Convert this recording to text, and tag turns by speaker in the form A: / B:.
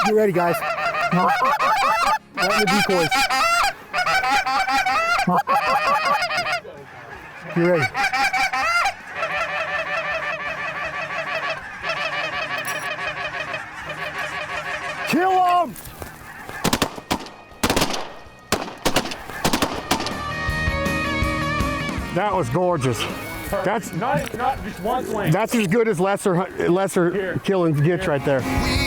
A: Get ready, guys. Right in the decoys. Get ready. Kill him! That was gorgeous.
B: Not just one swing.
A: That's as good as lesser
B: Here.
A: killing gets right there.
C: We